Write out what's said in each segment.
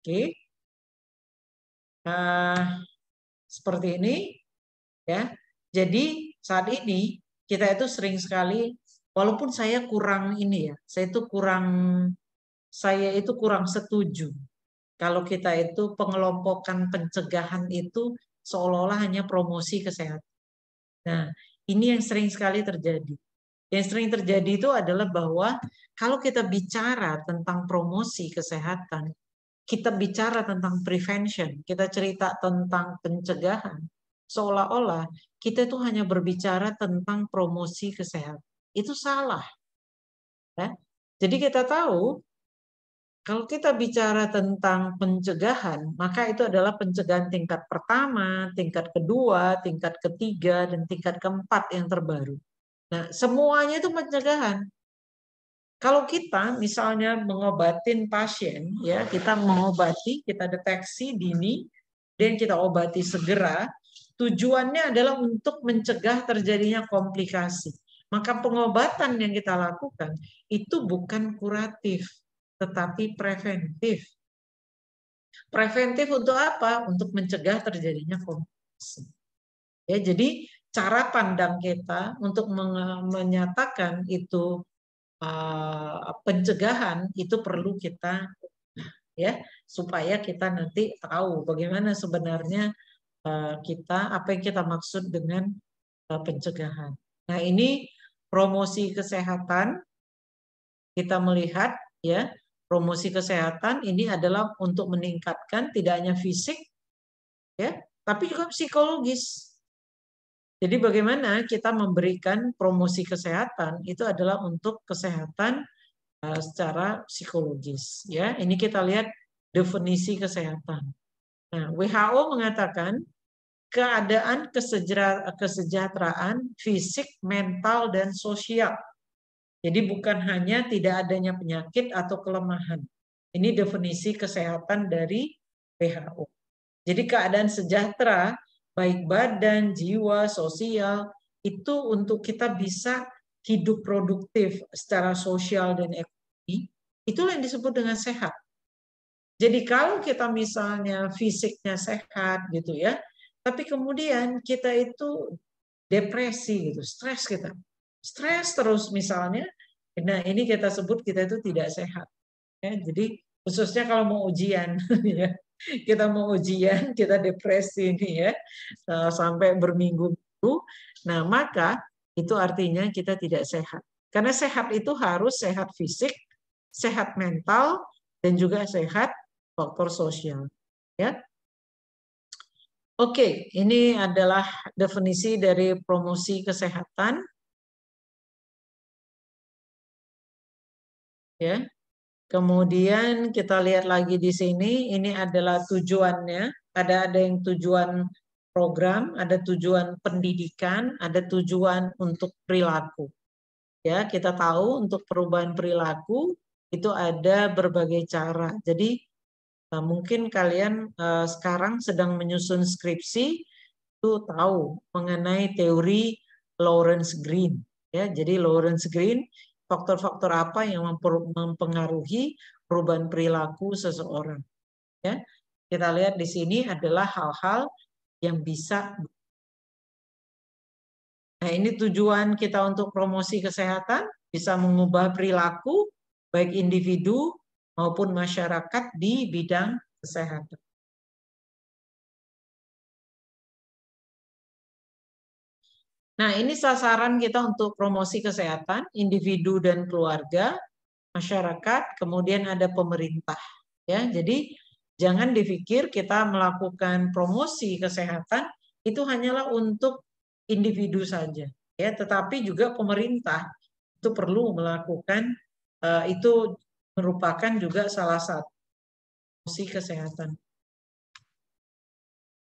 Oke. Seperti ini ya. Jadi saat ini kita itu sering sekali, walaupun saya kurang ini ya, saya itu kurang setuju kalau kita itu pengelompokan pencegahan itu seolah-olah hanya promosi kesehatan. Nah, ini yang sering sekali terjadi. Yang sering terjadi itu adalah bahwa kalau kita bicara tentang promosi kesehatan, kita bicara tentang prevention, kita cerita tentang pencegahan, seolah-olah kita itu hanya berbicara tentang promosi kesehatan. Itu salah. Ya. Jadi kita tahu, kalau kita bicara tentang pencegahan, maka itu adalah pencegahan tingkat pertama, tingkat kedua, tingkat ketiga, dan tingkat keempat yang terbaru. Nah, semuanya itu pencegahan. Kalau kita misalnya mengobatin pasien, ya kita mengobati, kita deteksi dini, dan kita obati segera, tujuannya adalah untuk mencegah terjadinya komplikasi. Maka pengobatan yang kita lakukan itu bukan kuratif, tetapi preventif. Preventif untuk apa? Untuk mencegah terjadinya komplikasi. Ya, jadi cara pandang kita untuk menyatakan itu pencegahan itu perlu kita ya supaya kita nanti tahu bagaimana sebenarnya kita apa yang kita maksud dengan pencegahan. Nah, ini promosi kesehatan, kita melihat ya, promosi kesehatan ini adalah untuk meningkatkan tidak hanya fisik ya, tapi juga psikologis. Jadi bagaimana kita memberikan promosi kesehatan itu adalah untuk kesehatan secara psikologis ya. Ini kita lihat definisi kesehatan. Nah, WHO mengatakan keadaan kesejahteraan fisik, mental, dan sosial. Jadi bukan hanya tidak adanya penyakit atau kelemahan. Ini definisi kesehatan dari WHO. Jadi keadaan sejahtera, baik badan, jiwa, sosial, itu untuk kita bisa hidup produktif secara sosial dan ekonomi, itulah yang disebut dengan sehat. Jadi kalau kita misalnya fisiknya sehat gitu ya, tapi kemudian kita itu depresi gitu, stres kita. Stres terus misalnya, nah ini kita sebut kita itu tidak sehat. Ya, jadi khususnya kalau mau ujian ya. Kita mau ujian, kita depresi nih ya, sampai berminggu-minggu. Nah, maka itu artinya kita tidak sehat. Karena sehat itu harus sehat fisik, sehat mental, dan juga sehat faktor sosial. Ya. Oke, ini adalah definisi dari promosi kesehatan. Ya. Kemudian kita lihat lagi di sini, ini adalah tujuannya. Ada yang tujuan program, ada tujuan pendidikan, ada tujuan untuk perilaku. Ya, kita tahu untuk perubahan perilaku itu ada berbagai cara. Jadi mungkin kalian sekarang sedang menyusun skripsi itu tahu mengenai teori Lawrence Green. Ya, jadi Lawrence Green, faktor-faktor apa yang mempengaruhi perubahan perilaku seseorang. Ya, kita lihat di sini adalah hal-hal yang bisa. Nah, ini tujuan kita untuk promosi kesehatan, bisa mengubah perilaku baik individu maupun masyarakat di bidang kesehatan. Nah, ini sasaran kita untuk promosi kesehatan, individu dan keluarga, masyarakat, kemudian ada pemerintah. Ya, jadi jangan dipikir kita melakukan promosi kesehatan itu hanyalah untuk individu saja, ya, tetapi juga pemerintah itu perlu melakukan itu merupakan juga salah satu promosi kesehatan.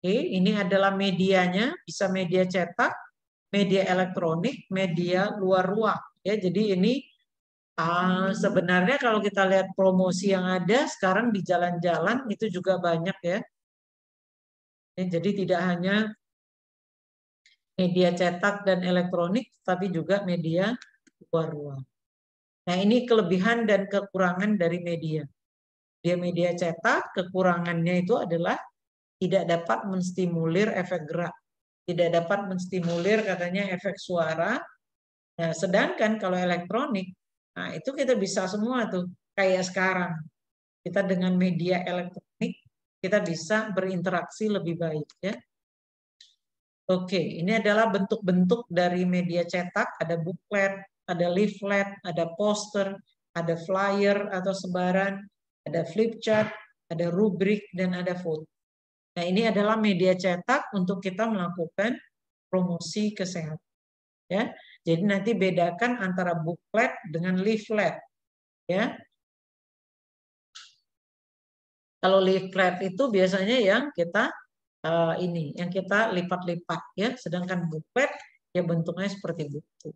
Oke, ini adalah medianya, bisa media cetak, media elektronik, media luar ruang. Ya, jadi ini sebenarnya kalau kita lihat promosi yang ada sekarang di jalan-jalan itu juga banyak ya. Jadi tidak hanya media cetak dan elektronik, tapi juga media luar ruang. Nah, ini kelebihan dan kekurangan dari media. Dia media cetak, kekurangannya itu adalah tidak dapat menstimulir efek gerak, tidak dapat menstimulir katanya efek suara. Nah, sedangkan kalau elektronik, nah itu kita bisa semua tuh, kayak sekarang. Kita dengan media elektronik, kita bisa berinteraksi lebih baik ya. Oke, ini adalah bentuk-bentuk dari media cetak, ada booklet, ada leaflet, ada poster, ada flyer atau sebaran, ada flip chart, ada rubrik, dan ada foto. Nah, ini adalah media cetak untuk kita melakukan promosi kesehatan. Ya, jadi nanti bedakan antara booklet dengan leaflet. Ya, kalau leaflet itu biasanya yang kita yang kita lipat-lipat ya, sedangkan booklet ya bentuknya seperti buku.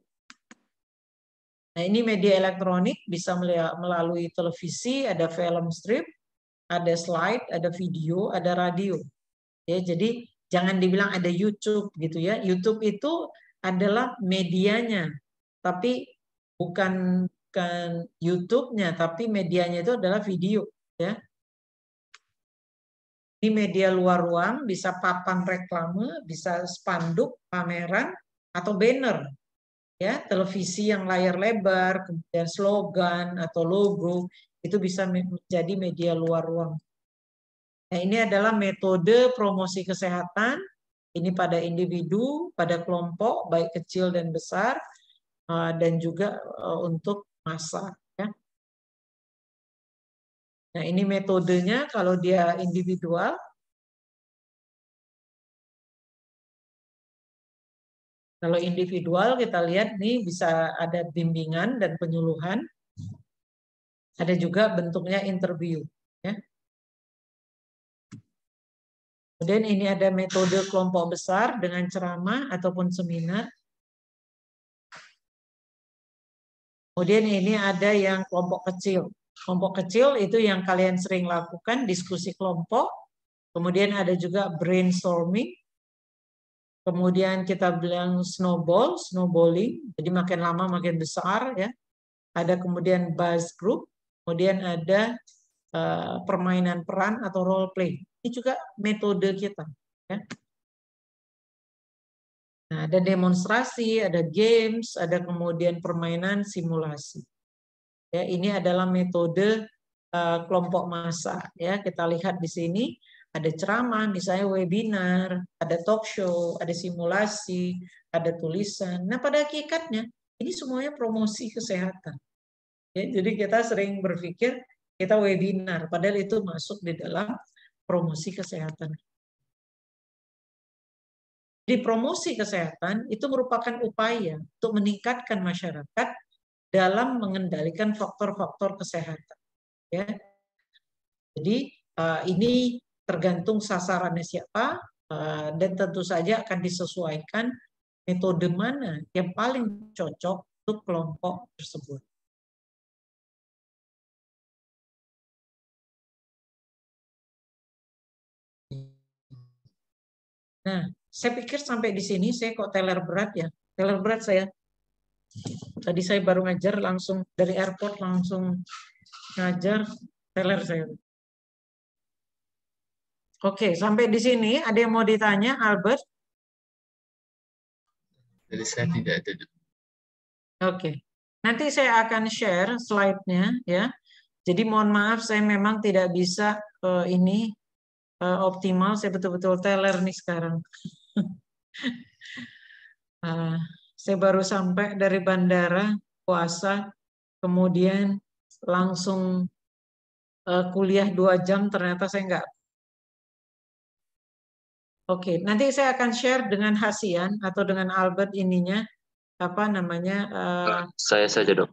Nah, ini media elektronik bisa melalui televisi, ada film strip, ada slide, ada video, ada radio. Ya, jadi jangan dibilang ada YouTube gitu ya. YouTube itu adalah medianya, tapi bukan YouTube-nya, tapi medianya itu adalah video ya. Di media luar ruang bisa papan reklame, bisa spanduk, pameran, atau banner. Ya, televisi yang layar lebar, kemudian slogan atau logo, itu bisa menjadi media luar ruang. Nah, ini adalah metode promosi kesehatan. Ini pada individu, pada kelompok, baik kecil dan besar, dan juga untuk massa. Ya. Nah, ini metodenya kalau dia individual. Kalau individual kita lihat nih bisa ada bimbingan dan penyuluhan. Ada juga bentuknya interview. Ya. Kemudian ini ada metode kelompok besar dengan ceramah ataupun seminar. Kemudian ini ada yang kelompok kecil. Kelompok kecil itu yang kalian sering lakukan, diskusi kelompok. Kemudian ada juga brainstorming. Kemudian kita bilang snowballing. Jadi makin lama makin besar ya. Ada kemudian buzz group. Kemudian ada permainan peran atau role play. Ini juga metode kita. Ya. Nah, ada demonstrasi, ada games, ada kemudian permainan simulasi. Ya, ini adalah metode kelompok massa. Ya, kita lihat di sini ada ceramah, misalnya webinar, ada talk show, ada simulasi, ada tulisan. Nah, pada hakikatnya ini semuanya promosi kesehatan. Ya, jadi kita sering berpikir kita webinar, padahal itu masuk di dalam promosi kesehatan. Di promosi kesehatan itu merupakan upaya untuk meningkatkan masyarakat dalam mengendalikan faktor-faktor kesehatan. Ya. Jadi ini tergantung sasarannya siapa dan tentu saja akan disesuaikan metode mana yang paling cocok untuk kelompok tersebut. Nah, saya pikir sampai di sini saya kok teler berat ya. Teler berat saya. Tadi saya baru ngajar langsung dari airport langsung ngajar teler saya. Oke, sampai di sini ada yang mau ditanya, Albert? Dari saya tidak ada. Oke, nanti saya akan share slide-nya ya. Jadi mohon maaf saya memang tidak bisa optimal. Saya betul-betul teler nih sekarang. Saya baru sampai dari bandara, puasa, kemudian langsung kuliah 2 jam, ternyata saya enggak. Oke, nanti saya akan share dengan Hasian atau dengan Albert ininya, apa namanya? Saya saja, Dok.